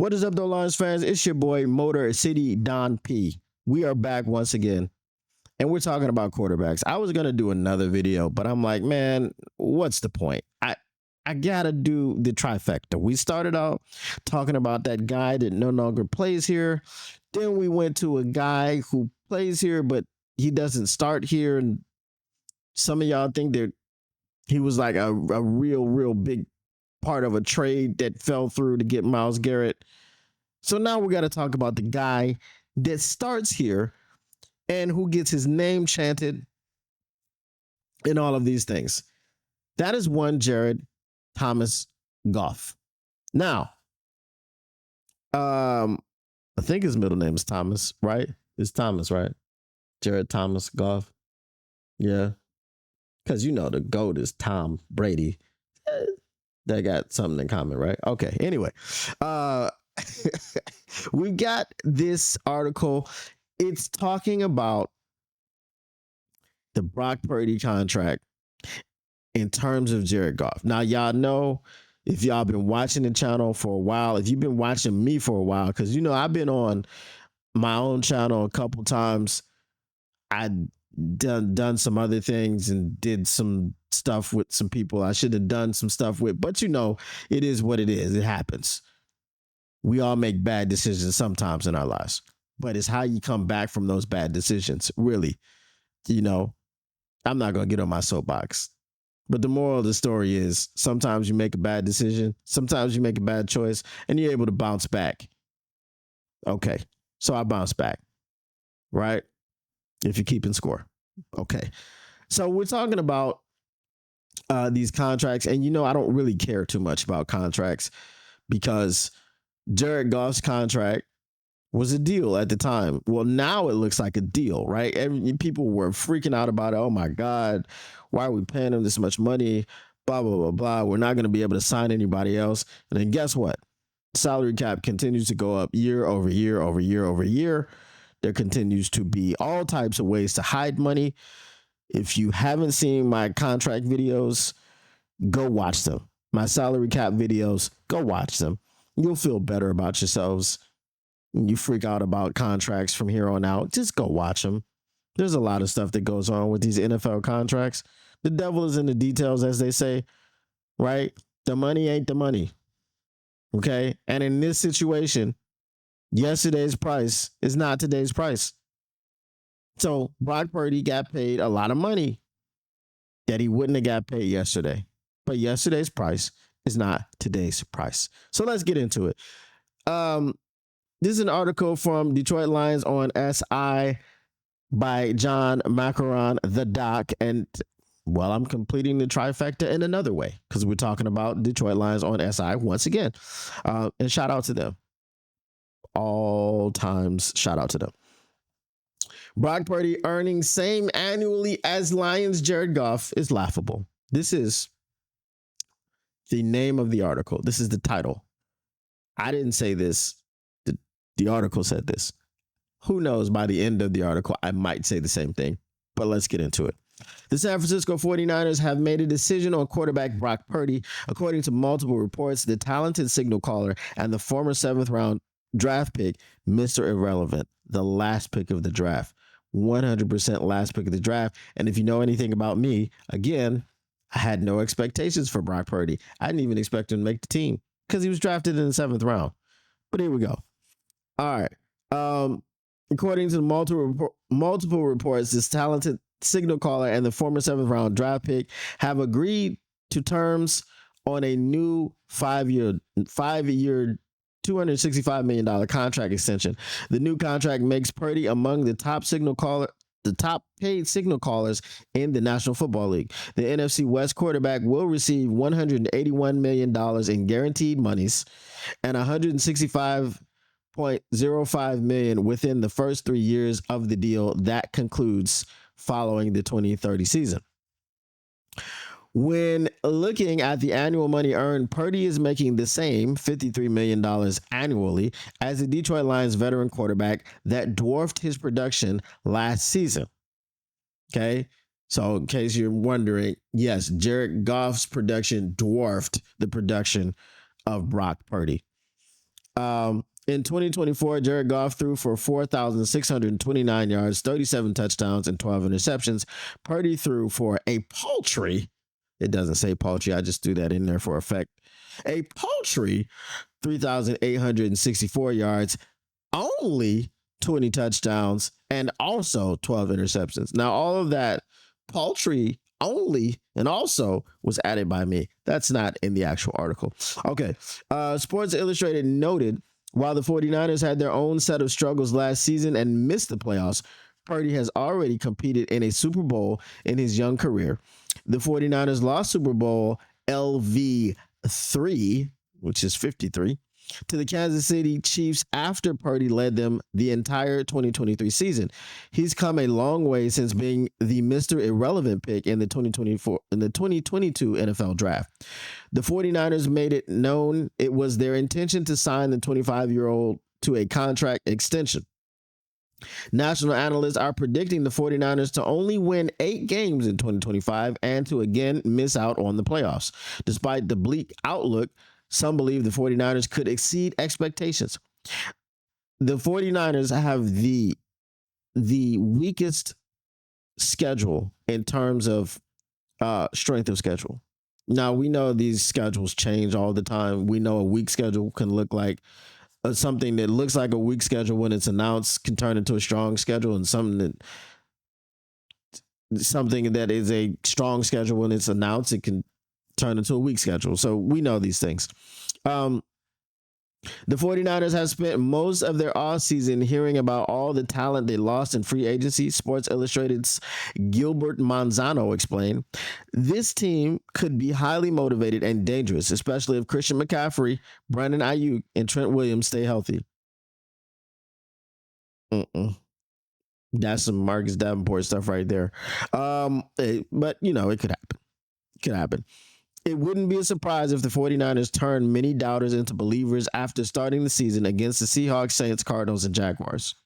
What is up, though, Lions fans? It's your boy, Motor City Don P. We are back once again, and we're talking about quarterbacks. I was going to do another video, but I'm like, man, what's the point? I got to do the trifecta. We started out talking about that guy that no longer plays here. Then we went to a guy who plays here, but he doesn't start here. And some of y'all think that he was like a real big part of a trade that fell through to get Myles Garrett. So now we got to talk about the guy that starts here and who gets his name chanted and all of these things. That is one Jared Thomas Goff. Now, I think his middle name is Thomas, right? It's Thomas, right? Jared Thomas Goff. Yeah. Because you know the GOAT is Tom Brady. They got something in common, right? Okay. Anyway, we got this article. It's talking about the Brock Purdy contract in terms of Jared Goff. Now, y'all know, if y'all been watching the channel for a while, if you've been watching me for a while, because, you know, I've been on my own channel a couple times. I done some other things and did some stuff with some people I should have done some stuff with, but you know, it is what it is. It happens. We all make bad decisions sometimes in our lives, but it's how you come back from those bad decisions. Really, you know, I'm not going to get on my soapbox, but the moral of the story is sometimes you make a bad decision. Sometimes you make a bad choice and you're able to bounce back. Okay. So I bounced back, right? If you're keeping score. Okay. So we're talking about these contracts, and you know, I don't really care too much about contracts because Jared Goff's contract was a deal at the time. Well, now it looks like a deal, right? People were freaking out about it. Oh my God, why are we paying him this much money? Blah, blah, blah, blah. We're not going to be able to sign anybody else. And then guess what? Salary cap continues to go up year over year over year over year. There continues to be all types of ways to hide money. If you haven't seen my contract videos, go watch them. My salary cap videos, go watch them. You'll feel better about yourselves. You freak out about contracts from here on out, just go watch them. There's a lot of stuff that goes on with these NFL contracts. The devil is in the details, as they say, right? The money ain't the money. Okay? And in this situation, yesterday's price is not today's price. So Brock Purdy got paid a lot of money that he wouldn't have got paid yesterday. But yesterday's price is not today's price. So let's get into it. This is an article from Detroit Lions on SI by John Macaron, the doc. And, well, I'm completing the trifecta in another way because we're talking about Detroit Lions on SI once again. And shout out to them. All times, shout out to them. Brock Purdy earning same annually as Lions Jared Goff is laughable. This is the name of the article. This is the title. I didn't say this. The article said this. Who knows, by the end of the article, I might say the same thing, but let's get into it. The San Francisco 49ers have made a decision on quarterback Brock Purdy. According to multiple reports, the talented signal caller and the former 7th round draft pick, Mr. Irrelevant, the last pick of the draft, 100% last pick of the draft. And if you know anything about me, again, I had no expectations for Brock Purdy. I didn't even expect him to make the team because he was drafted in the 7th round. But here we go. All right. According to multiple reports, this talented signal caller and the former 7th round draft pick have agreed to terms on a new five-year $265 million contract extension. The new contract makes Purdy among the top paid signal callers in the National Football League. The NFC West quarterback will receive $181 million in guaranteed monies and $165.05 million within the first 3 years of the deal that concludes following the 2030 season. When looking at the annual money earned, Purdy is making the same $53 million annually as the Detroit Lions veteran quarterback that dwarfed his production last season. Okay, so in case you're wondering, yes, Jared Goff's production dwarfed the production of Brock Purdy. In 2024, Jared Goff threw for 4,629 yards, 37 touchdowns, and 12 interceptions. Purdy threw for a paltry, it doesn't say paltry, I just threw that in there for effect, a paltry 3,864 yards, only 20 touchdowns, and also 12 interceptions. Now, all of that paltry only and also was added by me. That's not in the actual article. Okay. Sports Illustrated noted while the 49ers had their own set of struggles last season and missed the playoffs, Purdy has already competed in a Super Bowl in his young career. The 49ers lost Super Bowl LV3, which is 53, to the Kansas City Chiefs after Purdy led them the entire 2023 season. He's come a long way since being the Mr. Irrelevant pick in the 2022 NFL draft. The 49ers made it known it was their intention to sign the 25-year-old to a contract extension. National analysts are predicting the 49ers to only win 8 games in 2025 and to again miss out on the playoffs. Despite the bleak outlook, some believe the 49ers could exceed expectations. The 49ers have the weakest schedule in terms of strength of schedule. Now, we know these schedules change all the time. We know a weak schedule can look like something that looks like a weak schedule when it's announced can turn into a strong schedule, and something that is a strong schedule when it's announced, it can turn into a weak schedule. So we know these things. The 49ers have spent most of their offseason hearing about all the talent they lost in free agency. Sports Illustrated's Gilbert Manzano explained, this team could be highly motivated and dangerous, especially if Christian McCaffrey, Brandon Ayuk, and Trent Williams stay healthy. That's some Marcus Davenport stuff right there. But, you know, it could happen. It could happen. It wouldn't be a surprise if the 49ers turned many doubters into believers after starting the season against the Seahawks, Saints, Cardinals, and Jaguars.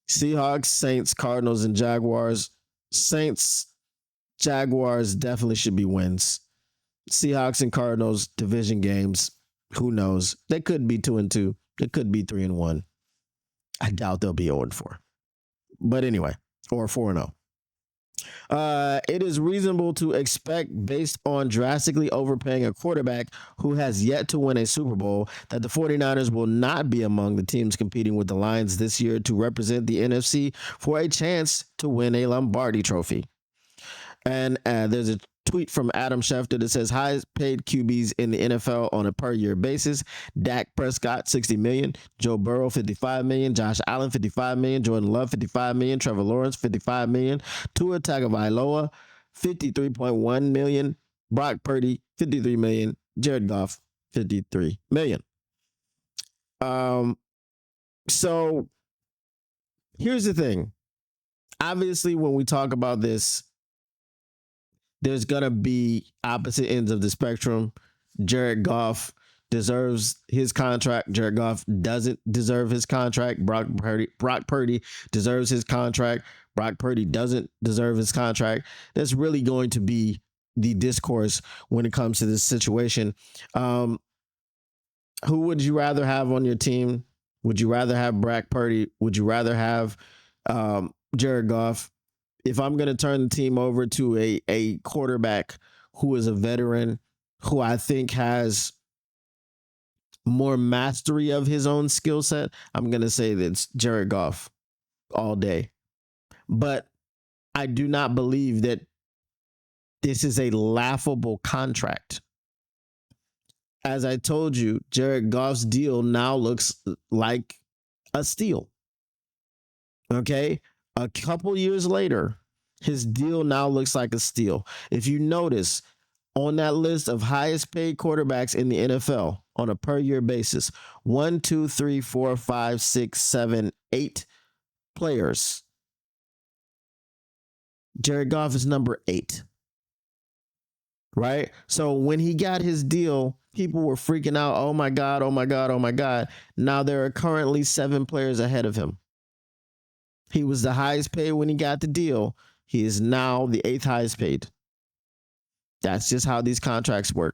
Seahawks, Saints, Cardinals, and Jaguars. Saints, Jaguars definitely should be wins. Seahawks and Cardinals, division games. Who knows? They could be 2-2. They could be 3-1. I doubt they'll be 0-4. But anyway, or 4-0. It is reasonable to expect, based on drastically overpaying a quarterback who has yet to win a Super Bowl, that the 49ers will not be among the teams competing with the Lions this year to represent the NFC for a chance to win a Lombardi trophy. And there's a tweet from Adam Schefter that says highest paid QBs in the NFL on a per year basis: Dak Prescott $60 million, Joe Burrow $55 million, Josh Allen $55 million, Jordan Love $55 million, Trevor Lawrence $55 million, Tua Tagovailoa $53.1 million, Brock Purdy $53 million, Jared Goff $53 million. So here's the thing. Obviously, when we talk about this, there's going to be opposite ends of the spectrum. Jared Goff deserves his contract. Jared Goff doesn't deserve his contract. Brock Purdy deserves his contract. Brock Purdy doesn't deserve his contract. That's really going to be the discourse when it comes to this situation. Who would you rather have on your team? Would you rather have Brock Purdy? Would you rather have Jared Goff? If I'm going to turn the team over to a quarterback who is a veteran, who I think has more mastery of his own skill set, I'm going to say that it's Jared Goff all day. But I do not believe that this is a laughable contract. As I told you, Jared Goff's deal now looks like a steal. Okay? A couple years later, his deal now looks like a steal. If you notice, on that list of highest paid quarterbacks in the NFL on a per year basis, 1, 2, 3, 4, 5, 6, 7, 8 players. Jared Goff is number 8. Right? So when he got his deal, people were freaking out. Oh my God, oh my God, oh my God. Now there are currently 7 players ahead of him. He was the highest paid when he got the deal. He is now the 8th highest paid. That's just how these contracts work.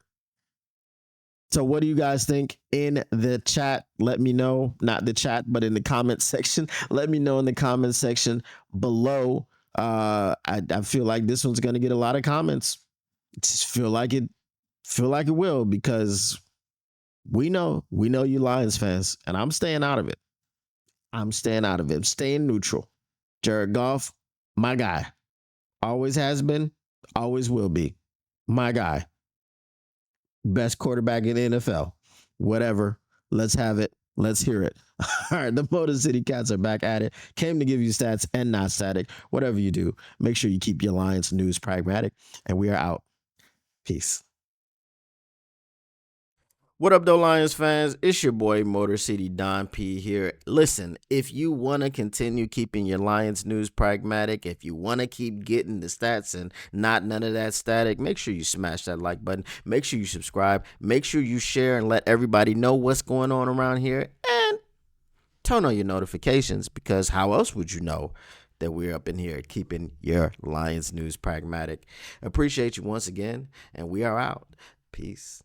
So what do you guys think in the chat? Let me know, not the chat, but in the comment section. Let me know in the comment section below. I feel like this one's gonna get a lot of comments. Just feel like it will, because we know you Lions fans, and I'm staying out of it. I'm staying out of it. I'm staying neutral. Jared Goff, my guy. Always has been, always will be. My guy. Best quarterback in the NFL. Whatever. Let's have it. Let's hear it. All right, the Motor City Cats are back at it. Came to give you stats and not static. Whatever you do, make sure you keep your Lions news pragmatic. And we are out. Peace. What up, though, Lions fans? It's your boy, Motor City Don P here. Listen, if you want to continue keeping your Lions news pragmatic, if you want to keep getting the stats and not none of that static, make sure you smash that like button. Make sure you subscribe. Make sure you share and let everybody know what's going on around here. And turn on your notifications, because how else would you know that we're up in here keeping your Lions news pragmatic? Appreciate you once again, and we are out. Peace.